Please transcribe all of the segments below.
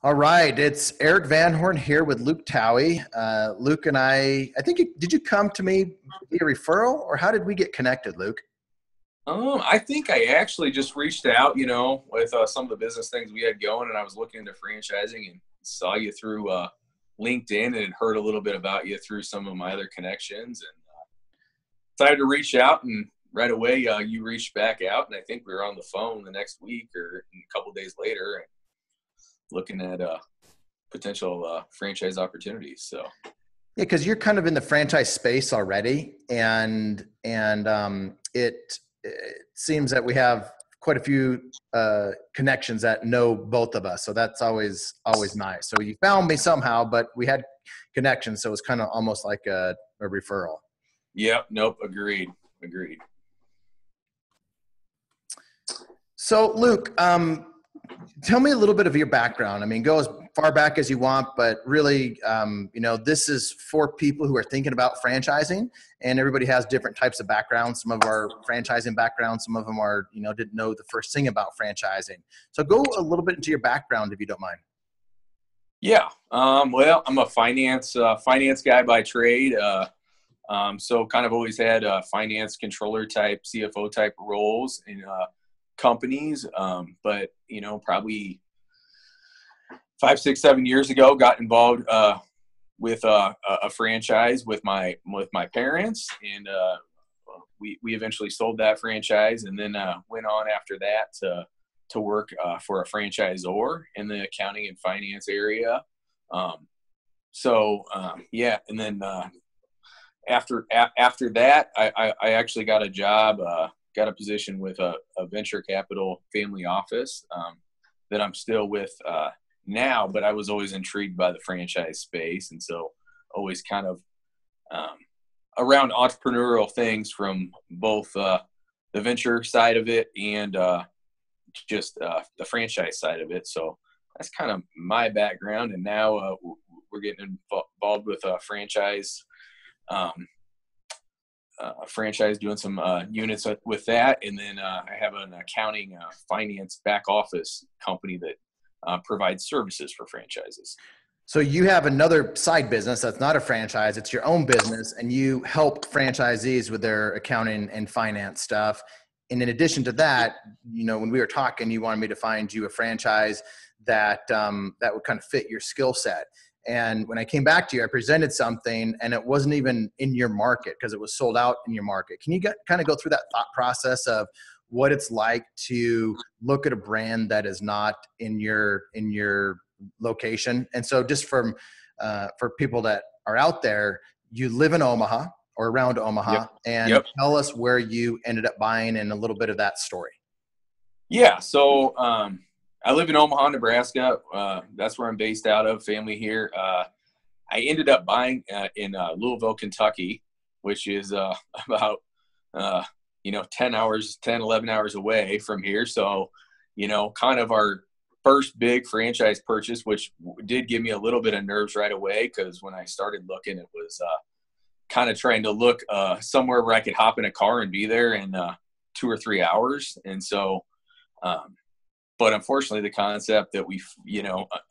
All right, it's Erik Van Horn here with Luke Towey. Luke and I think did you come to me via referral, or how did we get connected, Luke? I think I actually just reached out, with some of the business things we had going, and I was looking into franchising and saw you through LinkedIn and had heard a little bit about you through some of my other connections, and decided to reach out. And right away, you reached back out, and I think we were on the phone the next week or a couple days later, and looking at potential franchise opportunities. So. Yeah, because you're kind of in the franchise space already, and it seems that we have quite a few connections that know both of us. So that's always nice. So you found me somehow, but we had connections, so it's kind of almost like a referral. Yep. Nope. Agreed. So Luke, tell me a little bit of your background. I mean, go as far back as you want, but really, this is for people who are thinking about franchising, and everybody has different types of backgrounds. Some of our franchising backgrounds, some of them are, didn't know the first thing about franchising. So go a little bit into your background, if you don't mind. Yeah. Well, I'm a finance guy by trade. So kind of always had finance controller type, CFO type roles in companies. But, probably 5, 6, 7 years ago, got involved with a franchise with my parents, and we eventually sold that franchise, and then went on after that to work for a franchisor in the accounting and finance area. And then after that, I actually got a job, got a position with a venture capital family office that I'm still with now, but I was always intrigued by the franchise space. And so always kind of around entrepreneurial things from both the venture side of it and just the franchise side of it. So that's kind of my background. And now we're getting involved with a franchise, doing some units with that. And then I have an accounting finance back office company that provides services for franchises. So you have another side business that's not a franchise, it's your own business, and you help franchisees with their accounting and finance stuff. And in addition to that, when we were talking, you wanted me to find you a franchise that would kind of fit your skill set. And when I came back to you, I presented something, and it wasn't even in your market because it was sold out in your market. Can you kind of go through that thought process of what it's like to look at a brand that is not in your location? And so just for people that are out there, you live in Omaha or around Omaha. Yep. And tell us where you ended up buying and a little bit of that story. Yeah. So I live in Omaha, Nebraska. That's where I'm based out of, family here. I ended up buying in Louisville, Kentucky, which is about 10, 11 hours away from here. So, kind of our first big franchise purchase, which did give me a little bit of nerves right away, because when I started looking, it was kind of trying to look somewhere where I could hop in a car and be there in 2 or 3 hours. And so, but unfortunately, the concept that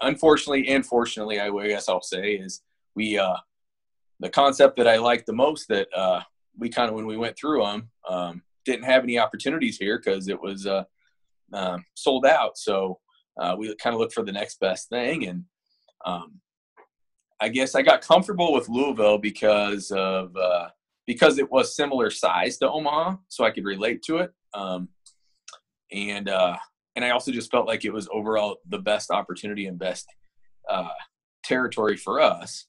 unfortunately and fortunately, I guess I'll say, is the concept that I liked the most, that we kind of, when we went through them, didn't have any opportunities here because it was sold out. So we kind of looked for the next best thing. And I guess I got comfortable with Louisville because it was similar size to Omaha, so I could relate to it. And I also just felt like it was overall the best opportunity and best territory for us.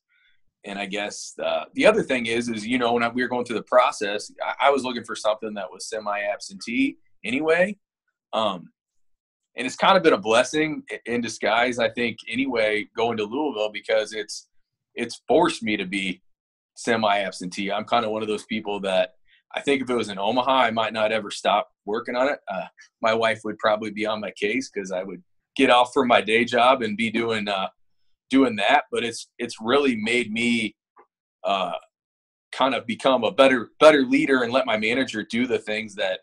And I guess the other thing is when we were going through the process, I was looking for something that was semi-absentee anyway. And it's kind of been a blessing in disguise, I think, anyway, going to Louisville, because it's forced me to be semi-absentee. I'm kind of one of those people that I think if it was in Omaha, I might not ever stop working on it. My wife would probably be on my case because I would get off from my day job and be doing that. But it's really made me kind of become a better leader and let my manager do the things that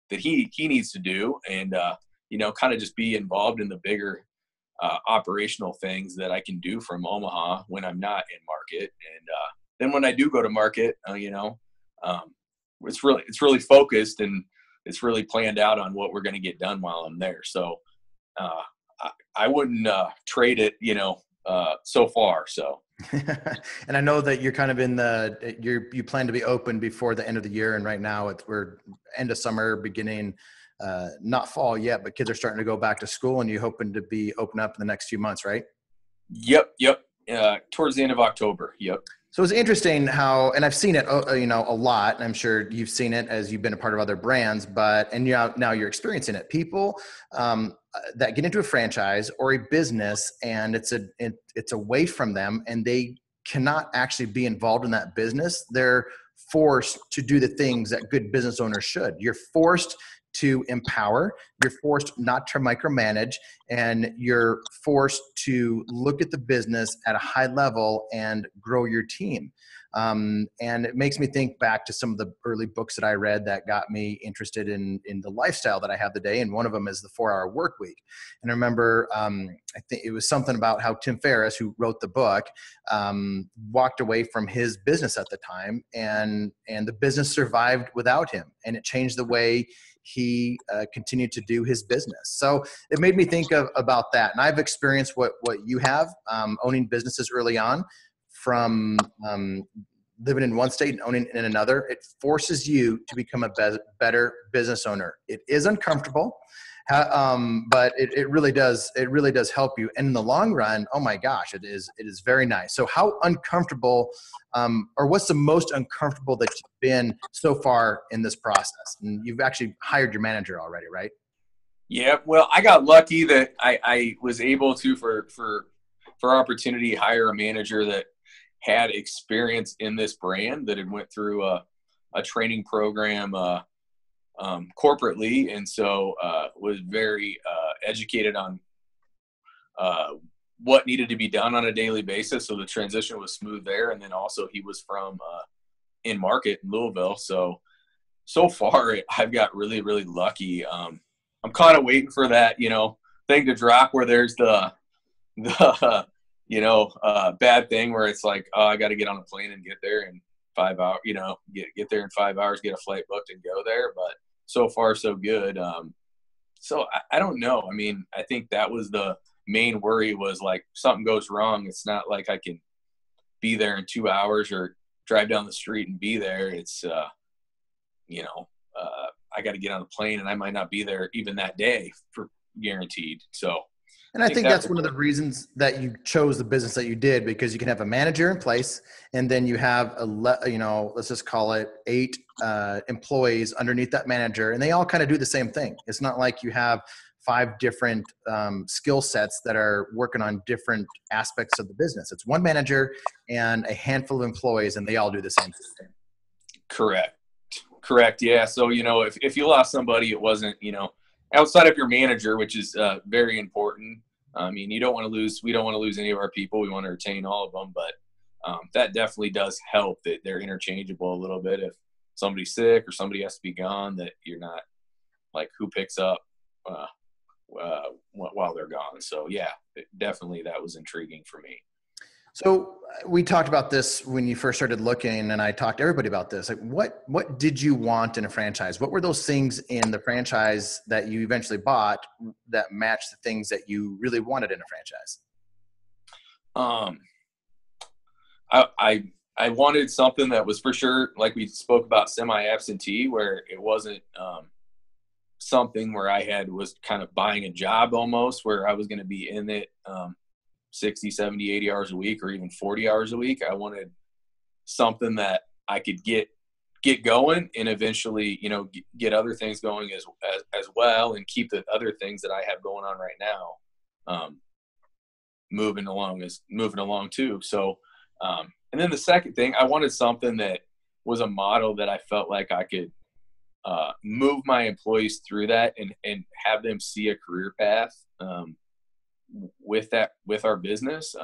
he needs to do, and kind of just be involved in the bigger operational things that I can do from Omaha when I'm not in market. And then when I do go to market, it's really focused and it's really planned out on what we're going to get done while I'm there. So I wouldn't trade it, so far. So. And I know that you're kind of you plan to be open before the end of the year. And right now we're end of summer, beginning, not fall yet, but kids are starting to go back to school, and you're hoping to be open up in the next few months, right? Yep. Towards the end of October. Yep. So it's interesting how, and I've seen it, a lot, and I'm sure you've seen it as you've been a part of other brands, and now you're experiencing it. People that get into a franchise or a business, and it's away from them, and they cannot actually be involved in that business. They're forced to do the things that good business owners should. You're forced to empower, you're forced not to micromanage, and you're forced to look at the business at a high level and grow your team. And it makes me think back to some of the early books that I read that got me interested in the lifestyle that I have today. And one of them is the 4-Hour Work Week. And I remember, I think it was something about how Tim Ferriss, who wrote the book, walked away from his business at the time, and the business survived without him. And it changed the way he continued to do his business. So it made me think about that. And I've experienced what you have, owning businesses early on, from living in one state and owning in another. It forces you to become a better business owner. It is uncomfortable, but it really does help you. And in the long run, oh my gosh, it is very nice. So how uncomfortable, or what's the most uncomfortable that you've been so far in this process? And you've actually hired your manager already, right? Yeah. Well, I got lucky that I was able to, for opportunity, hire a manager that had experience in this brand, that had went through a training program corporately, and so was very educated on what needed to be done on a daily basis. So the transition was smooth there. And then also he was from in market in Louisville. So far I've got really, really lucky. I'm kind of waiting for that, thing to drop where there's the bad thing where it's like, oh, I got to get on a plane and get there in 5 hours, get there in 5 hours, get a flight booked and go there. But so far, so good. So I don't know. I mean, I think that was the main worry, was like, something goes wrong. It's not like I can be there in 2 hours or drive down the street and be there. It's, I got to get on a plane, and I might not be there even that day for guaranteed. So. And I think that's one of the reasons that you chose the business that you did, because you can have a manager in place, and then you have let's just call it 8 employees underneath that manager, and they all kind of do the same thing. It's not like you have 5 different skill sets that are working on different aspects of the business. It's one manager and a handful of employees, and they all do the same thing. Correct. Yeah. So, if you lost somebody, it wasn't, outside of your manager, which is very important. I mean, we don't want to lose any of our people. We want to retain all of them, but that definitely does help that they're interchangeable a little bit. If somebody's sick or somebody has to be gone, that you're not like, who picks up while they're gone. So yeah, definitely that was intriguing for me. So we talked about this when you first started looking, and I talked to everybody about this. Like, what did you want in a franchise? What were those things in the franchise that you eventually bought that matched the things that you really wanted in a franchise? I wanted something that was, for sure, like we spoke about, semi-absentee, where it wasn't something where I was kind of buying a job almost, where I was going to be in it 60, 70, 80 hours a week, or even 40 hours a week. I wanted something that I could get going, and eventually, get other things going as well, and keep the other things that I have going on right now moving along too. So, and then the second thing, I wanted something that was a model that I felt like I could move my employees through that and have them see a career path with our business.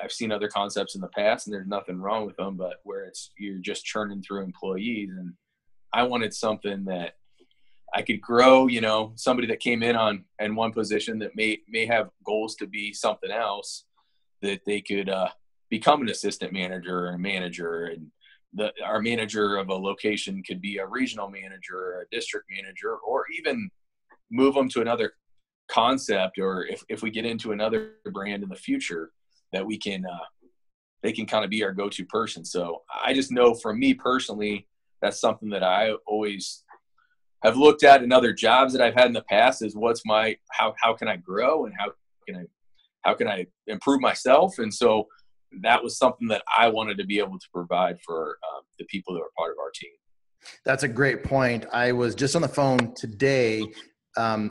I've seen other concepts in the past, and there's nothing wrong with them, but where you're just churning through employees, and I wanted something that I could grow, somebody that came in one position that may have goals to be something else, that they could become an assistant manager or a manager, and our manager of a location could be a regional manager or a district manager, or even move them to another concept, or if we get into another brand in the future, that we can they can kind of be our go-to person. So I just know from me personally, that's something that I always have looked at in other jobs that I've had in the past, is how can I grow, and how can I improve myself? And so that was something that I wanted to be able to provide for the people that are part of our team. That's a great point. I was just on the phone today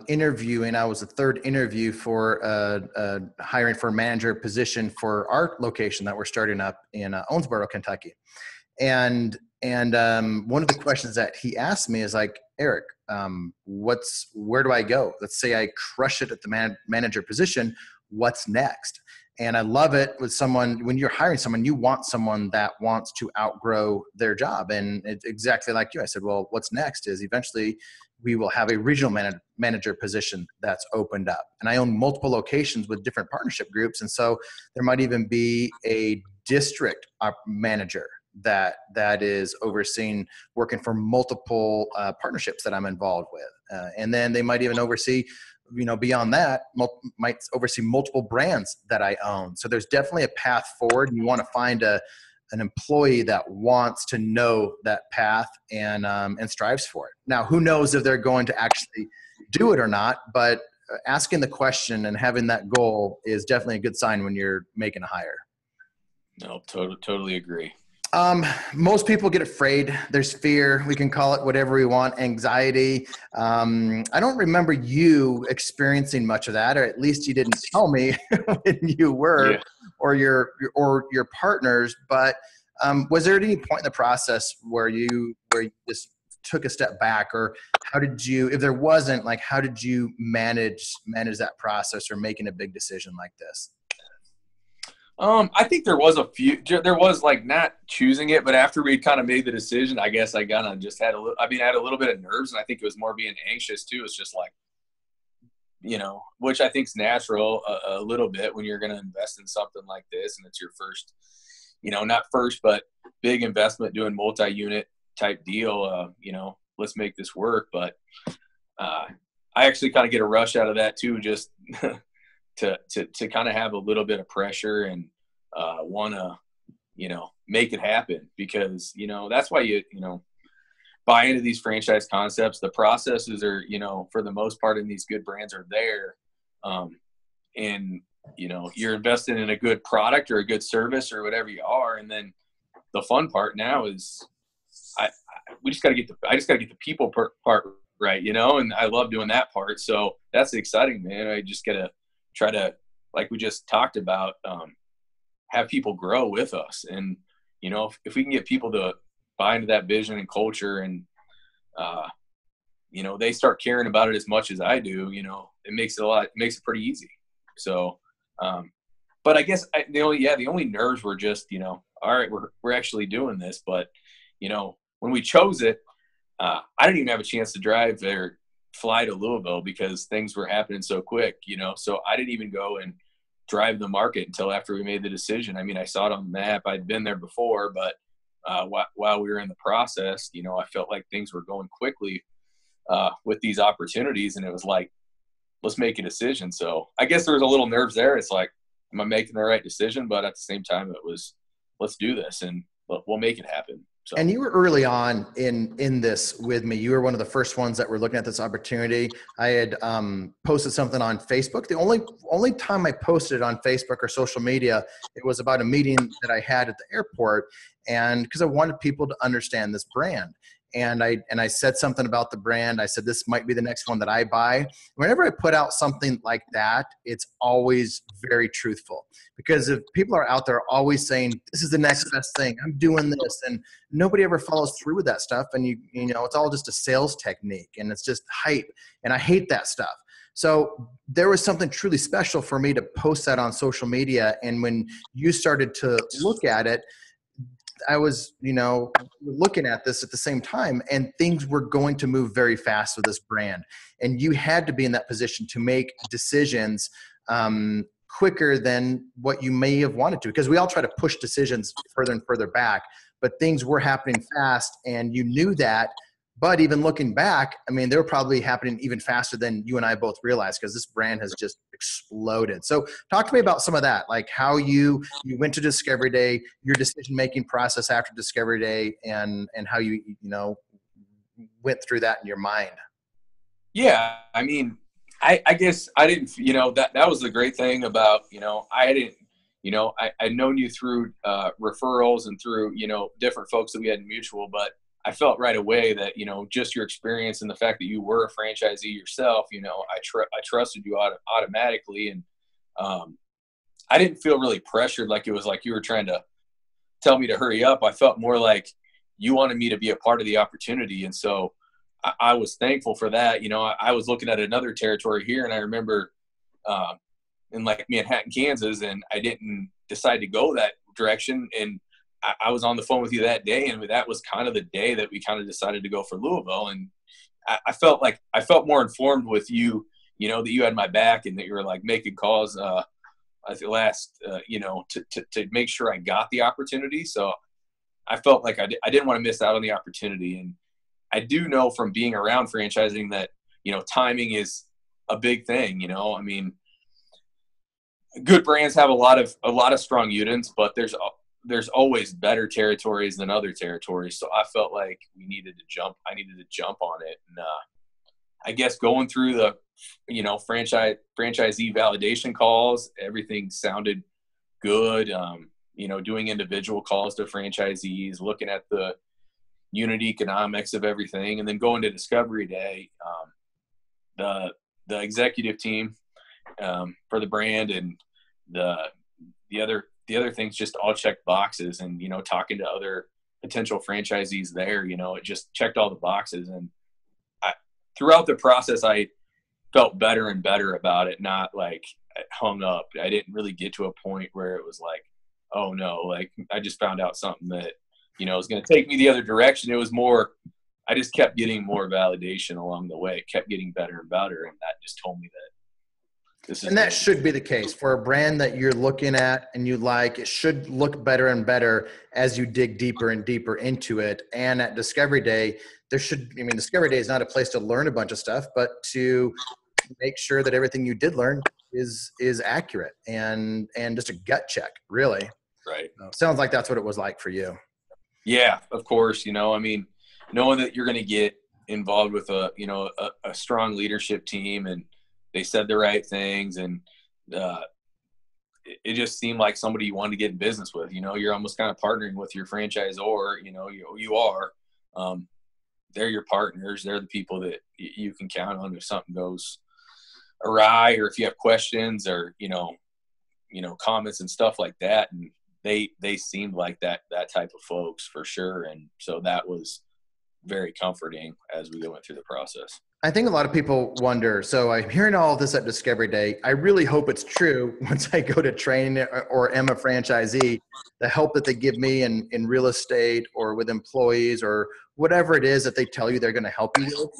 interviewing. I was the third interview for hiring for a manager position for our location that we're starting up in Owensboro, Kentucky. And one of the questions that he asked me is like, Erik, where do I go? Let's say I crush it at the manager position. What's next? And I love it with someone, when you're hiring someone, you want someone that wants to outgrow their job. And it's exactly like you. I said, well, what's next is eventually we will have a regional manager position that's opened up. And I own multiple locations with different partnership groups. And so there might even be a district manager that is overseeing, working for multiple partnerships that I'm involved with. And then they might even oversee, beyond that, might oversee multiple brands that I own. So there's definitely a path forward, and you want to find an employee that wants to know that path and strives for it. Now, who knows if they're going to actually do it or not, but asking the question and having that goal is definitely a good sign when you're making a hire. No, totally agree. Most people get afraid. There's fear. We can call it whatever we want. Anxiety. I don't remember you experiencing much of that, or at least you didn't tell me when you were, Yeah. or your partners. But was there at any point in the process where you just took a step back, or how did you, if there wasn't, like, how did you manage that process or making a big decision like this? I think there was like not choosing it, but after we kind of made the decision, I guess I kind of just had I had a little bit of nerves, and I think it was more being anxious too. It's just like, which I think is natural a little bit when you're going to invest in something like this. And it's your first, not first, but big investment, doing multi-unit type deal. Let's make this work. But I actually kind of get a rush out of that too, just to kind of have a little bit of pressure and want to, make it happen, because, that's why you buy into these franchise concepts. The processes are, for the most part in these good brands are there. And, you're investing in a good product or a good service or whatever you are. And then the fun part now is I just got to get the people part right, and I love doing that part. So that's exciting, man. I just got to try to, like we just talked about, have people grow with us. And, if we can get people to buy into that vision and culture, and, they start caring about it as much as I do, it makes it pretty easy. So, but I guess the only nerves were just, all right, we're actually doing this. But, when we chose it, I didn't even have a chance to drive there, fly to Louisville, because things were happening so quick, so I didn't even go and drive the market until after we made the decision. I mean, I saw it on the map. I'd been there before, but while we were in the process, I felt like things were going quickly with these opportunities, and it was like, let's make a decision. So I guess there was a little nerves there. It's like, am I making the right decision? But at the same time, it was, let's do this and we'll make it happen. So. And you were early on in this with me. You were one of the first ones that were looking at this opportunity. I had posted something on Facebook. The only time I posted it on Facebook or social media, it was about a meeting that I had at the airport, and because I wanted people to understand this brand. And I said something about the brand. I said, this might be the next one that I buy. Whenever I put out something like that, it's always very truthful, because if people are out there always saying, this is the next best thing, I'm doing this, and nobody ever follows through with that stuff. And it's all just a sales technique, and it's just hype. And I hate that stuff. So there was something truly special for me to post that on social media. And when you started to look at it, I was, looking at this at the same time, and things were going to move very fast with this brand. And you had to be in that position to make decisions quicker than what you may have wanted to, because we all try to push decisions further and further back, but things were happening fast and you knew that. But even looking back, I mean, they were probably happening even faster than you and I both realized, because this brand has just exploded. So talk to me about some of that, like how you went to Discovery Day, your decision-making process after Discovery Day, and how you went through that in your mind. Yeah. I mean, I guess I didn't, that was the great thing about, I didn't, I'd known you through referrals and through, different folks that we had in mutual, but I felt right away that, just your experience and the fact that you were a franchisee yourself, I trusted you automatically. And I didn't feel really pressured. Like it was like you were trying to tell me to hurry up. I felt more like you wanted me to be a part of the opportunity. And so I was thankful for that. I was looking at another territory here, and I remember in like Manhattan, Kansas, and I didn't decide to go that direction. And I was on the phone with you that day, and that was kind of the day that we kind of decided to go for Louisville. And I felt more informed with you, that you had my back and that you were like making calls at the last, to make sure I got the opportunity. So I felt like I didn't want to miss out on the opportunity. And I do know from being around franchising that, timing is a big thing. I mean, good brands have a lot of strong units, but there's always better territories than other territories. So I felt like I needed to jump on it. And I guess going through the, franchisee validation calls, everything sounded good. Doing individual calls to franchisees, looking at the unit economics of everything, and then going to Discovery Day, the executive team for the brand and the other things just all checked boxes. And talking to other potential franchisees there, it just checked all the boxes. And throughout the process, I felt better and better about it, not like hung up. I didn't really get to a point where it was like, oh no, like I just found out something that was going to take me the other direction. It was more, I just kept getting more validation along the way. It kept getting better and better, and that just told me that this is. And that should be the case for a brand that you're looking at and you like. It should look better and better as you dig deeper and deeper into it. And at Discovery Day, Discovery Day is not a place to learn a bunch of stuff, but to make sure that everything you did learn is accurate and just a gut check, really. Right. Sounds like that's what it was like for you. Yeah, of course. Knowing that you're going to get involved with a strong leadership team, and they said the right things, and it just seemed like somebody you wanted to get in business with. You're almost kind of partnering with your franchisor. You are. They're your partners. They're the people that you can count on if something goes awry, or if you have questions, or comments and stuff like that. And they seemed like that type of folks for sure. And so that was very comforting as we went through the process. I think a lot of people wonder, so I'm hearing all of this at Discovery Day. I really hope it's true once I go to training or am a franchisee, the help that they give me in real estate or with employees or whatever it is that they tell you they're going to help you with.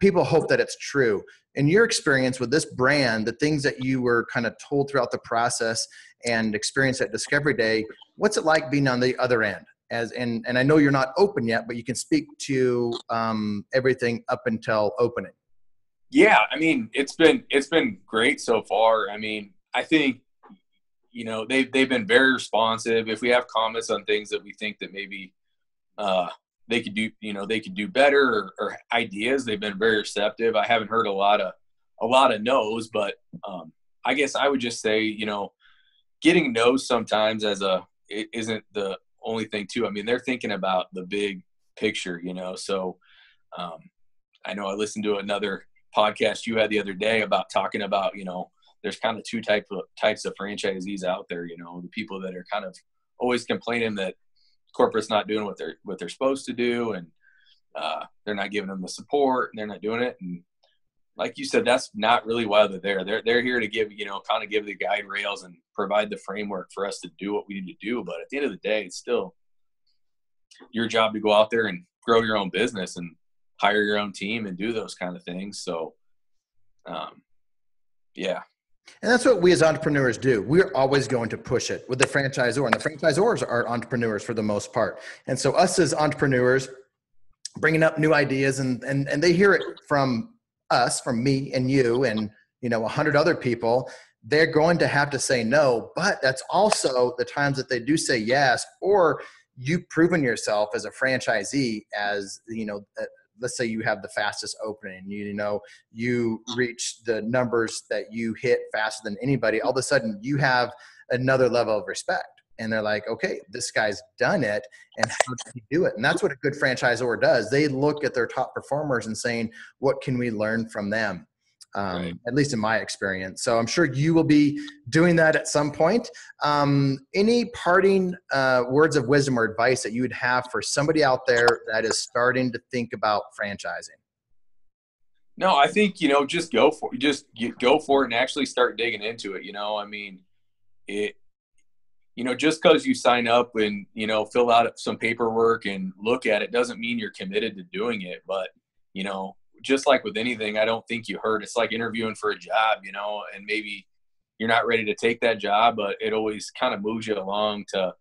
People hope that it's true. In your experience with this brand, the things that you were kind of told throughout the process and experienced at Discovery Day, what's it like being on the other end? And I know you're not open yet, but you can speak to everything up until opening. Yeah, I mean, it's been great so far. I mean, I think they've been very responsive. If we have comments on things that we think that maybe they could do better, or ideas, they've been very receptive. I haven't heard a lot of no's, but I guess I would just say getting no's sometimes it isn't the only thing too. I mean, they're thinking about the big picture, so I know I listened to another podcast you had the other day about talking about, there's kind of two types of franchisees out there, the people that are kind of always complaining that corporate's not doing what they're supposed to do, and they're not giving them the support, and they're not doing it. And like you said, that's not really why they're there. They're here to give the guide rails and provide the framework for us to do what we need to do. But at the end of the day, it's still your job to go out there and grow your own business and hire your own team and do those kind of things. So, yeah. And that's what we as entrepreneurs do. We're always going to push it with the franchisor, and the franchisors are entrepreneurs for the most part. And so us as entrepreneurs bringing up new ideas, and they hear it from us, from me and you and, 100 other people. They're going to have to say no, but that's also the times that they do say yes, or you've proven yourself as a franchisee as, let's say you have the fastest opening, you reach the numbers that you hit faster than anybody. All of a sudden you have another level of respect, and they're like, okay, this guy's done it, and how did he do it? And that's what a good franchisor does. They look at their top performers and saying, what can we learn from them? Right. At least in my experience. So I'm sure you will be doing that at some point. Any parting words of wisdom or advice that you would have for somebody out there that is starting to think about franchising? No, I think, just go for it and actually start digging into it. I mean, just because you sign up and, fill out some paperwork and look at it doesn't mean you're committed to doing it. But, just like with anything, I don't think you heard. It's like interviewing for a job, and maybe you're not ready to take that job, but it always kind of moves you along to,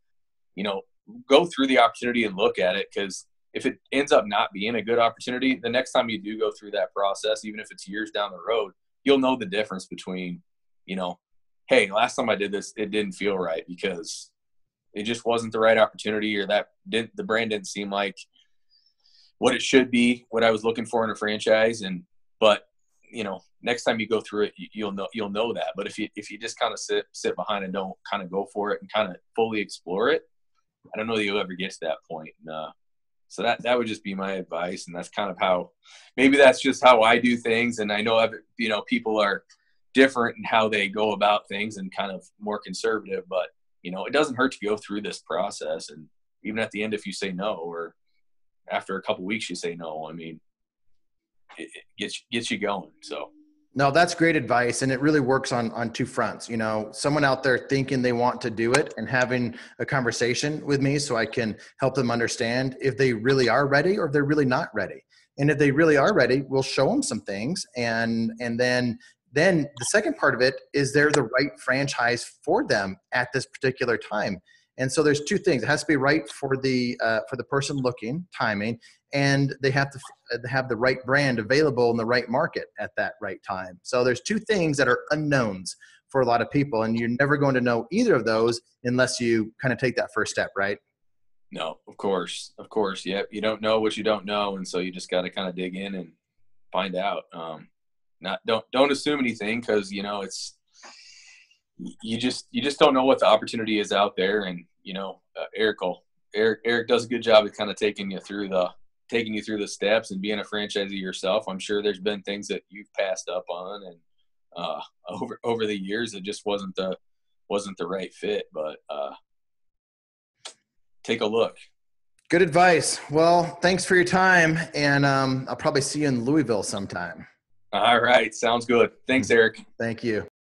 go through the opportunity and look at it. Because if it ends up not being a good opportunity, the next time you do go through that process, even if it's years down the road, you'll know the difference between, hey, last time I did this, it didn't feel right because it just wasn't the right opportunity, or the brand didn't seem like what it should be, what I was looking for in a franchise. But next time you go through it, you'll know that. But if you just kind of sit behind and don't kind of go for it and kind of fully explore it, I don't know that you'll ever get to that point. So that would just be my advice. And that's kind of maybe that's just how I do things. And I know, people are different in how they go about things and kind of more conservative, but it doesn't hurt to go through this process. And even at the end, if you say no, or after a couple of weeks you say no, I mean, it gets you going. So no, that's great advice. And it really works on two fronts. Someone out there thinking they want to do it and having a conversation with me so I can help them understand if they really are ready or if they're really not ready. And if they really are ready, we'll show them some things. And then the second part of it is they're the right franchise for them at this particular time. And so there's two things. It has to be right for the person looking, timing, and they have to have the right brand available in the right market at that right time. So there's two things that are unknowns for a lot of people, and you're never going to know either of those unless you kind of take that first step, right? No, of course. Yep. You don't know what you don't know. And so you just got to kind of dig in and find out. Don't assume anything, because, it's, you just don't know what the opportunity is out there. And, Erik does a good job of kind of taking you through the steps and being a franchisee yourself. I'm sure there's been things that you've passed up on, and over the years, it just wasn't the right fit, but take a look. Good advice. Well, thanks for your time. And I'll probably see you in Louisville sometime. All right. Sounds good. Thanks, Erik. Thank you.